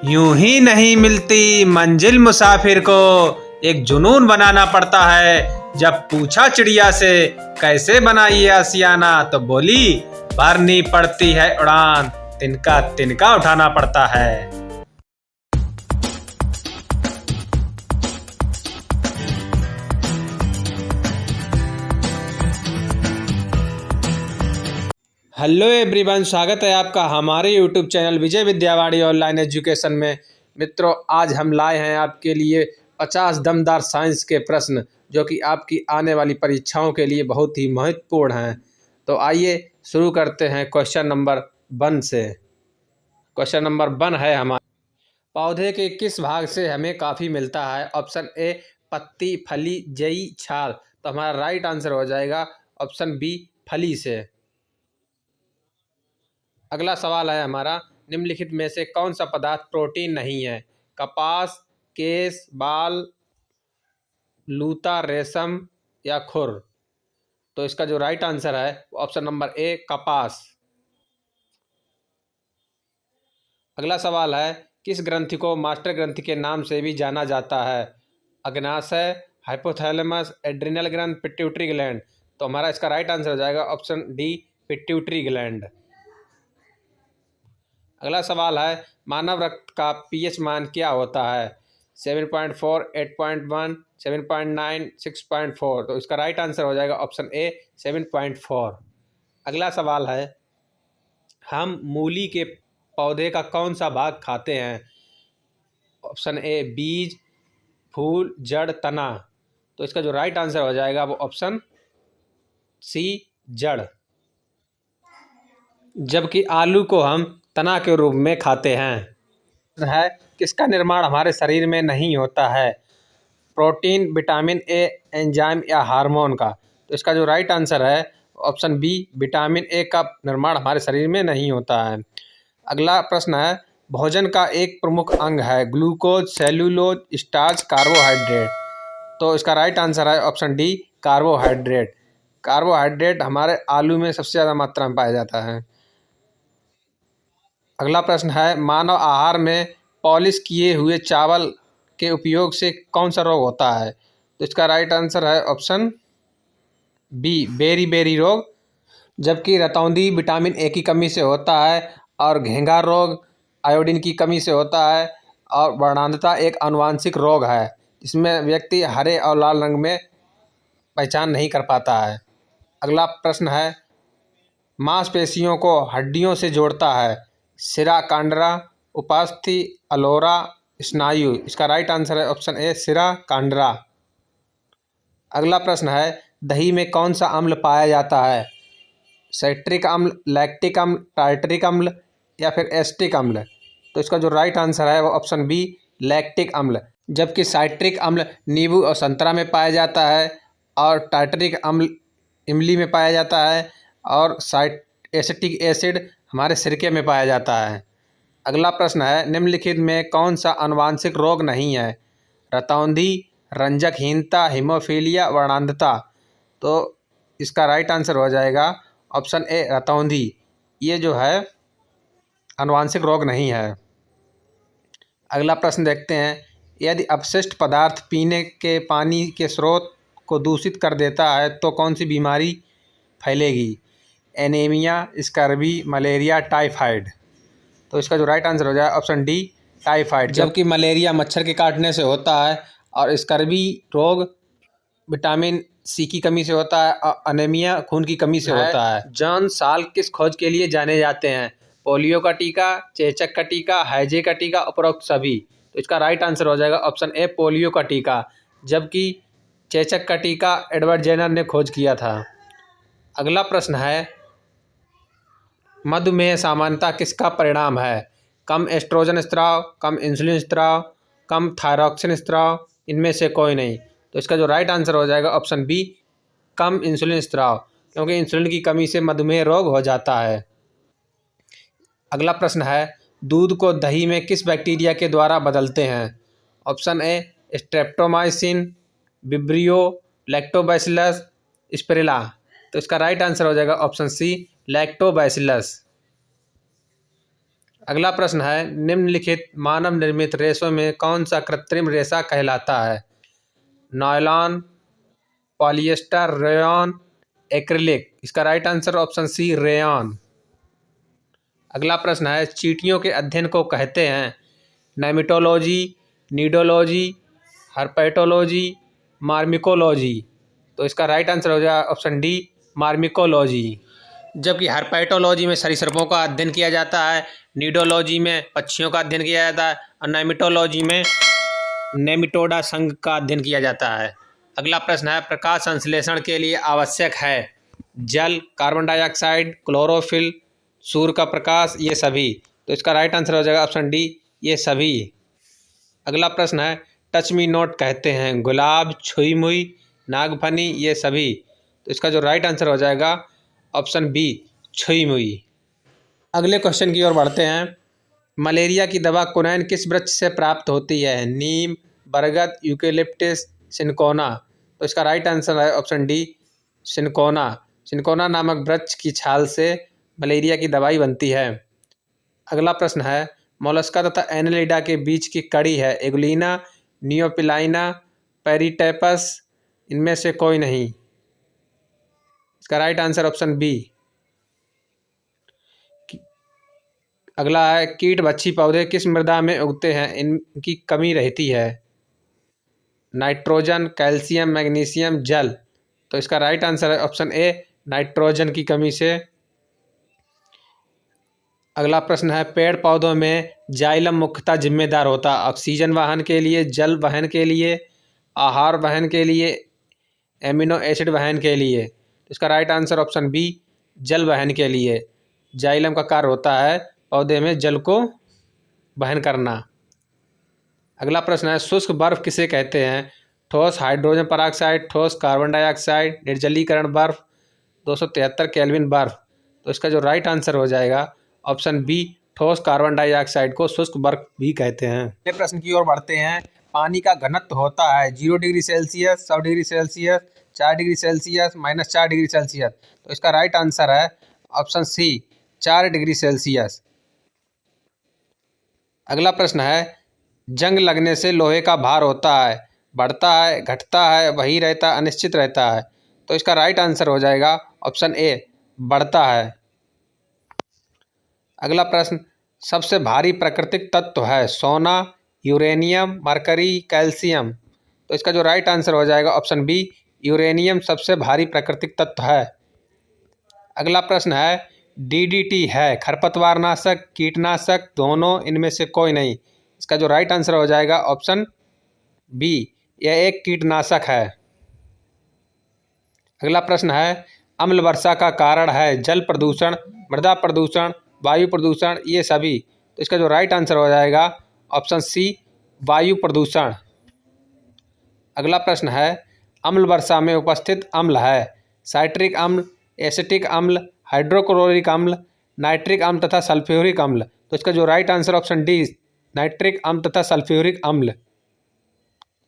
यूं ही नहीं मिलती मंजिल मुसाफिर को, एक जुनून बनाना पड़ता है। जब पूछा चिड़िया से कैसे बनाई ये आशियाना, तो बोली भरनी पड़ती है उड़ान, तिनका तिनका उठाना पड़ता है। हेलो एवरीवन, स्वागत है आपका हमारे यूट्यूब चैनल विजय विद्यावाड़ी ऑनलाइन एजुकेशन में। मित्रों, आज हम लाए हैं आपके लिए 50 दमदार साइंस के प्रश्न, जो कि आपकी आने वाली परीक्षाओं के लिए बहुत ही महत्वपूर्ण हैं। तो आइए शुरू करते हैं क्वेश्चन नंबर 1 से। क्वेश्चन नंबर 1 है हमारा, पौधे के किस भाग से हमें काफ़ी मिलता है? ऑप्शन ए पत्ती, फली, जई, छाल। तो हमारा राइट आंसर हो जाएगा ऑप्शन बी, फली से। अगला सवाल है हमारा, निम्नलिखित में से कौन सा पदार्थ प्रोटीन नहीं है? कपास, केस, बाल, लूता, रेशम या खुर। तो इसका जो राइट आंसर है वो ऑप्शन नंबर ए, कपास। अगला सवाल है, किस ग्रंथि को मास्टर ग्रंथि के नाम से भी जाना जाता है? अग्नाशय, हाइपोथैलेमस, एड्रिनल ग्रंथ, पिट्यूटरी ग्लैंड। तो हमारा इसका राइट आंसर हो जाएगा ऑप्शन डी, पिट्यूटरी ग्लैंड। अगला सवाल है, मानव रक्त का पीएच मान क्या होता है? 7.4, 8.1, 7.9, 6.4। तो इसका राइट आंसर हो जाएगा ऑप्शन ए, 7.4। अगला सवाल है, हम मूली के पौधे का कौन सा भाग खाते हैं? ऑप्शन ए बीज, फूल, जड़, तना। तो इसका जो राइट आंसर हो जाएगा वो ऑप्शन सी, जड़। जबकि आलू को हम तना के रूप में खाते हैं। है, किसका निर्माण हमारे शरीर में नहीं होता है? प्रोटीन, विटामिन ए, एंजाइम या हार्मोन का। तो इसका जो राइट आंसर है ऑप्शन बी, विटामिन ए का निर्माण हमारे शरीर में नहीं होता है। अगला प्रश्न है, भोजन का एक प्रमुख अंग है ग्लूकोज, सेल्यूलोज, स्टार्च, कार्बोहाइड्रेट। तो इसका राइट आंसर है ऑप्शन डी, कार्बोहाइड्रेट। कार्बोहाइड्रेट हमारे आलू में सबसे ज़्यादा मात्रा में पाया जाता है। अगला प्रश्न है, मानव आहार में पॉलिश किए हुए चावल के उपयोग से कौन सा रोग होता है? तो इसका राइट आंसर है ऑप्शन बी, बेरी बेरी रोग। जबकि रतौंधी विटामिन ए की कमी से होता है, और घेंघा रोग आयोडीन की कमी से होता है, और वर्णांधता एक आनुवांशिक रोग है जिसमें व्यक्ति हरे और लाल रंग में पहचान नहीं कर पाता है। अगला प्रश्न है, मांसपेशियों को हड्डियों से जोड़ता है सिरा, कांडरा, उपास्थि, अलोरा, स्नायु। इसका राइट आंसर है ऑप्शन ए, सिरा, कांडरा। अगला प्रश्न है, दही में कौन सा अम्ल पाया जाता है? साइट्रिक अम्ल, लैक्टिक अम्ल, टार्टरिक अम्ल या फिर एसिटिक अम्ल। तो इसका जो राइट आंसर है वो ऑप्शन बी, लैक्टिक अम्ल। जबकि साइट्रिक अम्ल नींबू और संतरा में पाया जाता है, और टार्टरिक अम्ल इमली में पाया जाता है, और एसिटिक एसिड हमारे सिरके में पाया जाता है। अगला प्रश्न है, निम्नलिखित में कौन सा आनुवांशिक रोग नहीं है? रतौंधी, रंजकहीनता, हीमोफीलिया, वर्णांधता। तो इसका राइट आंसर हो जाएगा ऑप्शन ए, रतौंधी। ये जो है आनुवांशिक रोग नहीं है। अगला प्रश्न देखते हैं, यदि अपशिष्ट पदार्थ पीने के पानी के स्रोत को दूषित कर देता है तो कौन सी बीमारी फैलेगी? Anaemia, scurvy, malaria, typhoid. तो इसका जो राइट आंसर हो जाए ऑप्शन डी, टाइफाइड। जबकि मलेरिया मच्छर के काटने से होता है, और स्कर्वी रोग विटामिन सी की कमी से होता है, और अनीमिया खून की कमी से होता है। जॉन साल किस खोज के लिए जाने जाते हैं? पोलियो का टीका, चेचक का टीका, हैजे का टीका, उपरोक्त सभी। तो इसका राइट आंसर हो जाएगा ऑप्शन ए, पोलियो का टीका। जबकि चेचक का टीका एडवर्ड जेनर ने खोज किया था। अगला प्रश्न है, मधुमेह सामान्यता किसका परिणाम है? कम एस्ट्रोजन स्त्राव, कम इंसुलिन स्त्राव, कम थायरॉक्सिन स्त्राव, इनमें से कोई नहीं। तो इसका जो राइट आंसर हो जाएगा ऑप्शन बी, कम इंसुलिन स्त्राव, क्योंकि इंसुलिन की कमी से मधुमेह रोग हो जाता है। अगला प्रश्न है, दूध को दही में किस बैक्टीरिया के द्वारा बदलते हैं? Option A, streptomycin, vibrio, lactobacillus, spirulina. तो इसका राइट आंसर हो जाएगा ऑप्शन सी, लैक्टोबैसिलस। अगला प्रश्न है, निम्नलिखित मानव निर्मित रेशों में कौन सा कृत्रिम रेशा कहलाता है? Nylon, polyester, rayon, acrylic. इसका right answer option C rayon. अगला प्रश्न है, चींटियों के अध्ययन को कहते हैं? Nematology, nidology, herpetology, myrmecology. तो इसका राइट आंसर हो जाएगा ऑप्शन डी मार्मिकोलॉजी। जबकि हर्पेटोलॉजी में सरीसृपों का अध्ययन किया जाता है, नीडोलॉजी में पक्षियों का अध्ययन किया जाता है और नेमेटोलॉजी में नेमेटोडा संघ का अध्ययन किया जाता है। अगला प्रश्न है, प्रकाश संश्लेषण के लिए आवश्यक है? जल, कार्बन डाइऑक्साइड, क्लोरोफिल, सूर्य का प्रकाश, ये सभी। तो इसका राइट आंसर हो जाएगा ऑप्शन डी ये सभी। अगला प्रश्न है, टच मी नोट कहते हैं? गुलाब, छुई मुई, नागफनी, ये सभी। तो इसका जो राइट आंसर हो जाएगा ऑप्शन बी छुई मुई। अगले क्वेश्चन की ओर बढ़ते हैं, मलेरिया की दवा कुनैन किस वृक्ष से प्राप्त होती है? नीम, बरगद, यूकेलिप्टस, सिनकोना। तो इसका राइट आंसर है ऑप्शन डी सिनकोना। सिनकोना नामक वृक्ष की छाल से मलेरिया की दवाई बनती है। अगला प्रश्न है, मोलस्का तथा एनेलिडा के बीच की कड़ी है? एगुलिना, नियोपिलाइना, पेरिटेपस, इनमें से कोई नहीं। इसका राइट आंसर ऑप्शन बी। अगला है, कीट भक्षी पौधे किस मृदा में उगते हैं? इनकी कमी रहती है? नाइट्रोजन, कैल्शियम, मैग्नीशियम, जल। तो इसका राइट आंसर है ऑप्शन ए नाइट्रोजन की कमी से। अगला प्रश्न है, पेड़ पौधों में जाइलम मुख्यतः जिम्मेदार होता है? ऑक्सीजन वहन के लिए, जल वहन के लिए, आहार वहन के लिए, एमिनो एसिड वहन के लिए। तो इसका राइट आंसर ऑप्शन बी जल वहन के लिए। जाइलम का कार्य होता है पौधे में जल को वहन करना। अगला प्रश्न है, शुष्क बर्फ किसे कहते हैं? ठोस हाइड्रोजन पराऑक्साइड, ठोस कार्बन डाइऑक्साइड, निर्जलीकरण बर्फ, 273 केल्विन बर्फ। तो इसका जो राइट आंसर हो जाएगा ऑप्शन बी ठोस कार्बन डाइऑक्साइड को शुष्क बर्फ भी कहते हैं। अगले प्रश्न की ओर बढ़ते हैं, पानी का घनत्व होता है 0 degree Celsius, 100 degree Celsius, 4 degree Celsius, -4 degree Celsius. तो इसका राइट आंसर है ऑप्शन सी 4 डिग्री सेल्सियस। अगला प्रश्न है, जंग लगने से लोहे का भार होता है? बढ़ता है, घटता है, वही रहता है, अनिश्चित रहता है? तो इसका राइट आंसर हो जाएगा ऑप्शन ए बढ़ता है। अगला प्रश्न, सबसे भारी प्राकृतिक तत्व है? सोना, यूरेनियम, मरकरी, कैल्शियम। तो इसका जो राइट आंसर हो जाएगा ऑप्शन बी यूरेनियम सबसे भारी प्राकृतिक तत्व है। अगला प्रश्न है, डीडीटी है खरपतवार नाशक, कीटनाशक, दोनों, इनमें से कोई नहीं? इसका जो राइट आंसर हो जाएगा ऑप्शन बी यह एक कीटनाशक है। अगला प्रश्न है, अम्ल वर्षा का कारण है? जल प्रदूषण, मृदा प्रदूषण, वायु प्रदूषण, ये सभी। तो इसका जो राइट आंसर हो जाएगा ऑप्शन सी वायु प्रदूषण। अगला प्रश्न है, अम्ल वर्षा में उपस्थित अम्ल है? साइट्रिक अम्ल, एसिटिक अम्ल, हाइड्रोक्लोरिक अम्ल, नाइट्रिक अम्ल तथा सल्फ्यूरिक अम्ल। तो इसका जो right answer option D nitric अम्ल तथा सल्फ्यूरिक अम्ल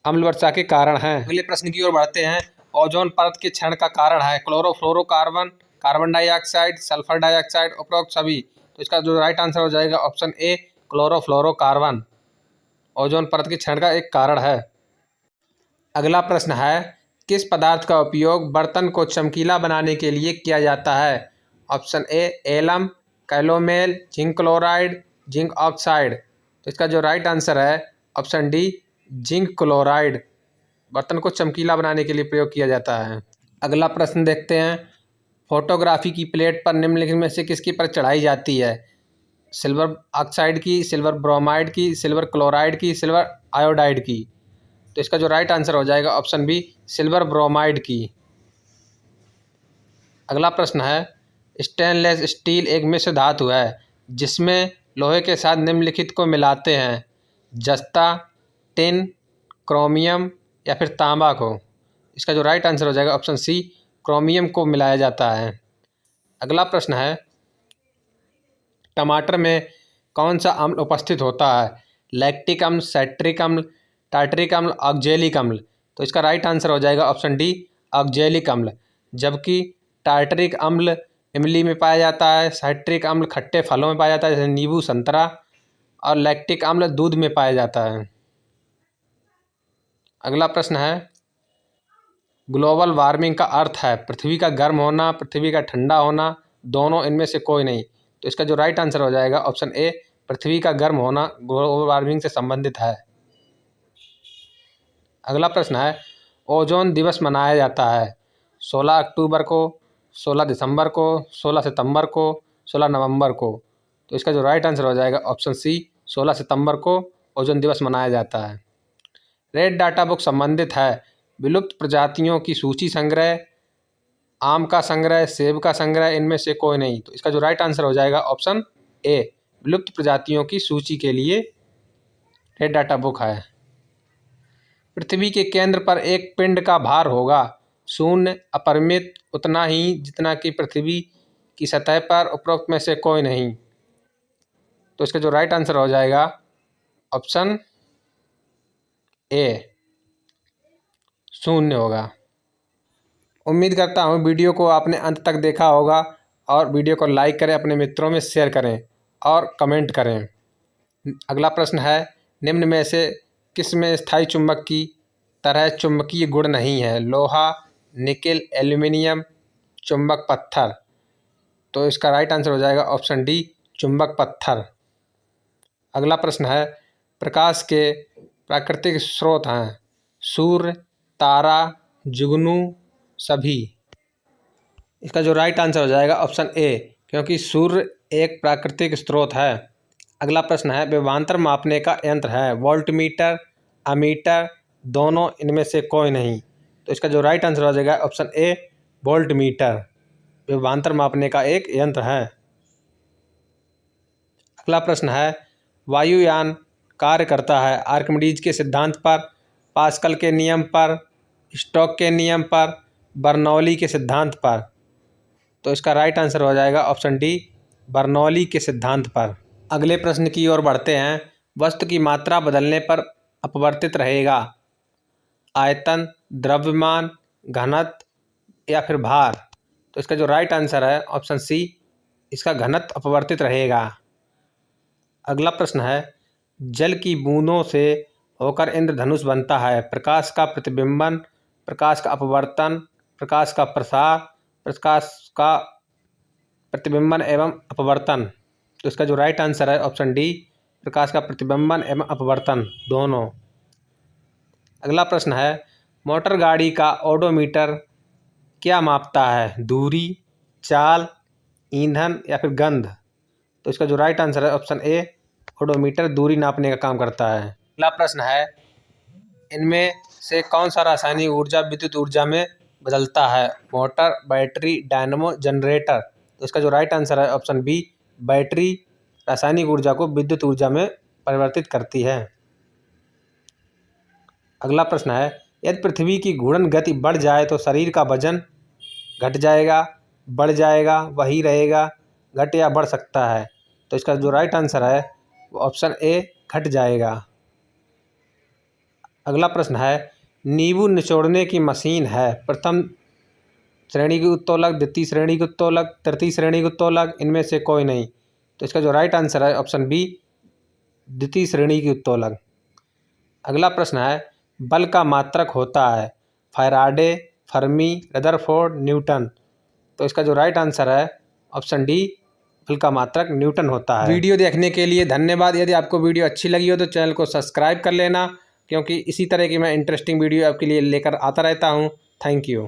अम्ल वर्षा के कारण हैं। अगले प्रश्न की ओर बढ़ते हैं, ओजोन परत के क्षरण का कारण है? Chlorofluorocarbon, carbon dioxide, sulphur dioxide, उपरोक्त सभी। तो इसका जो राइट आंसर हो जाएगा ऑप्शन ए क्लोरोफ्लोरोकार्बन ओजोन परत के क्षरण का एक कारण है। अगला प्रश्न है, किस पदार्थ का उपयोग बर्तन को चमकीला बनाने के लिए किया जाता है? Option A alum, calomel, zinc chloride, zinc oxide. तो इसका जो राइट आंसर है ऑप्शन डी जिंक क्लोराइड बर्तन को चमकीला बनाने के लिए प्रयोग किया जाता है। अगला प्रश्न देखते हैं, फोटोग्राफी की प्लेट पर निम्नलिखित में से किसकी परत चढ़ाई जाती है? सिल्वर ऑक्साइड की, सिल्वर ब्रोमाइड की, सिल्वर क्लोराइड की, सिल्वर आयोडाइड की। तो इसका जो राइट आंसर हो जाएगा ऑप्शन बी सिल्वर ब्रोमाइड की। अगला प्रश्न है, स्टेनलेस स्टील एक मिश्र धातु है जिसमें लोहे के साथ निम्नलिखित को मिलाते हैं? जस्ता, टिन, क्रोमियम या फिर तांबा को। इसका जो राइट आंसर हो जाएगा ऑप्शन सी क्रोमियम को मिलाया जाता है। अगला प्रश्न है, टमाटर में कौन सा अम्ल उपस्थित होता है? लैक्टिक अम्ल, साइट्रिक अम्ल, टार्टरिक अम्ल, ऑक्जेलिक अम्ल। तो इसका राइट आंसर हो जाएगा ऑप्शन डी ऑक्जेलिक अम्ल। जबकि टार्टरिक अम्ल इमली में पाया जाता है। साइट्रिक अम्ल खट्टे फलों में पाया जाता है, जैसे नींबू, संतरा। और लैक्टिक अम्ल दूध में पाया जाता है। अगला प्रश्न है, ग्लोबल वार्मिंग का अर्थ है पृथ्वी का गर्म होना, पृथ्वी का ठंडा होना, दोनों, इनमें से कोई नहीं। तो इसका जो राइट आंसर हो जाएगा ऑप्शन ए, पृथ्वी का गर्म होना ग्लोबल वार्मिंग से संबंधित है। अगला प्रश्न है, ओजोन दिवस मनाया जाता है 16 अक्टूबर को, 16 दिसंबर को, 16 सितंबर को, 16 नवंबर को। तो इसका जो राइट आंसर हो जाएगा ऑप्शन सी, 16 सितंबर को ओजोन दिवस मनाया जाता है। रेड डाटा बुक संबंधित है विलुप्त प्रजातियों की सूची संग्रह, आम का संग्रह, सेब का संग्रह, इनमें से कोई नहीं। तो इसका जो राइट आंसर हो जाएगा ऑप्शन ए, विलुप्त प्रजातियों की सूची के लिए रेड डाटा बुक है। पृथ्वी के केंद्र पर एक पिंड का भार होगा शून्य, अपरिमित, उतना ही जितना कि पृथ्वी की सतह पर, उपरोक्त में से कोई नहीं। तो इसका जो राइट आंसर हो जाएगा ऑप्शन ए, शून्य होगा। उम्मीद करता हूँ वीडियो को आपने अंत तक देखा होगा और वीडियो को लाइक करें, अपने मित्रों में शेयर करें और कमेंट करें। अगला प्रश्न है, निम्न में से किस में स्थायी चुंबक की तरह चुंबकीय गुण नहीं है? लोहा, निकेल, एल्यूमिनियम, चुंबक पत्थर। तो इसका राइट आंसर हो जाएगा ऑप्शन डी, चुंबक पत्थर। अगला प्रश्न है, प्रकाश के प्राकृतिक स्रोत हैं सूर्य, तारा, जुगनू, सभी। इसका जो राइट आंसर हो जाएगा ऑप्शन ए, क्योंकि सूर्य एक प्राकृतिक स्रोत है। अगला प्रश्न है, विभवांतर मापने का यंत्र है वोल्टमीटर, अमीटर, दोनों, इनमें से कोई नहीं। तो इसका जो राइट आंसर हो जाएगा ऑप्शन ए, वोल्टमीटर विभवांतर मापने का एक यंत्र है। अगला प्रश्न है, वायुयान कार्य करता है आर्किमिडीज के सिद्धांत पर, पास्कल के नियम पर, स्टोक के नियम पर, बर्नौली के सिद्धांत पर। तो इसका राइट आंसर हो जाएगा ऑप्शन डी, बर्नौली के सिद्धांत पर। अगले प्रश्न की ओर बढ़ते हैं, वस्तु की मात्रा बदलने पर अपवर्तित रहेगा आयतन, द्रव्यमान, घनत्व या फिर भार। तो इसका जो राइट आंसर है ऑप्शन सी, इसका घनत्व अपवर्तित रहेगा। अगला प्रश्न है, जल की बूंदों से होकर इंद्रधनुष बनता है प्रकाश का प्रतिबिंबन, प्रकाश का अपवर्तन, प्रकाश का प्रसार, प्रकाश का प्रतिबिंबन एवं अपवर्तन। तो इसका जो राइट आंसर है ऑप्शन डी, प्रकाश का प्रतिबिंबन एवं अपवर्तन, दोनों। अगला प्रश्न है, मोटर गाड़ी का ओडोमीटर क्या मापता है? दूरी, चाल, ईंधन या फिर गंध। तो इसका जो राइट आंसर है ऑप्शन ए, ओडोमीटर दूरी नापने का काम करता है। अगला प्रश्न है, इनमें से कौन सा रासायनिक ऊर्जा विद्युत ऊर्जा में बदलता है? Motor, battery, dynamo, generator. तो इसका जो राइट आंसर है ऑप्शन बी, बैटरी रासायनिक ऊर्जा को विद्युत ऊर्जा में परिवर्तित करती है। अगला प्रश्न है, यदि पृथ्वी की घूर्णन गति बढ़ जाए तो शरीर का वजन घट जाएगा, बढ़ जाएगा, वही रहेगा, घट या बढ़ सकता है? तो इसका जो राइट आंसर है वो ऑप्शन ए, घट जाएगा। अगला प्रश्न है, नींबू निचोड़ने की मशीन है प्रथम श्रेणी की उत्तोलक, द्वितीय श्रेणी की उत्तोलक, तृतीय श्रेणी की उत्तोलक, इनमें से कोई नहीं। तो इसका जो राइट आंसर है ऑप्शन बी, द्वितीय श्रेणी की उत्तोलक। अगला प्रश्न है, बल का मात्रक होता है फैराडे, फर्मी, रदरफोर्ड, न्यूटन। तो इसका जो राइट आंसर है ऑप्शन डी, बल का मात्रक न्यूटन होता है। वीडियो देखने के लिए धन्यवाद। यदि आपको वीडियो अच्छी लगी हो तो चैनल को सब्सक्राइब कर लेना, क्योंकि इसी तरह की मैं इंटरेस्टिंग वीडियो आपके लिए लेकर आता रहता हूँ। Thank you.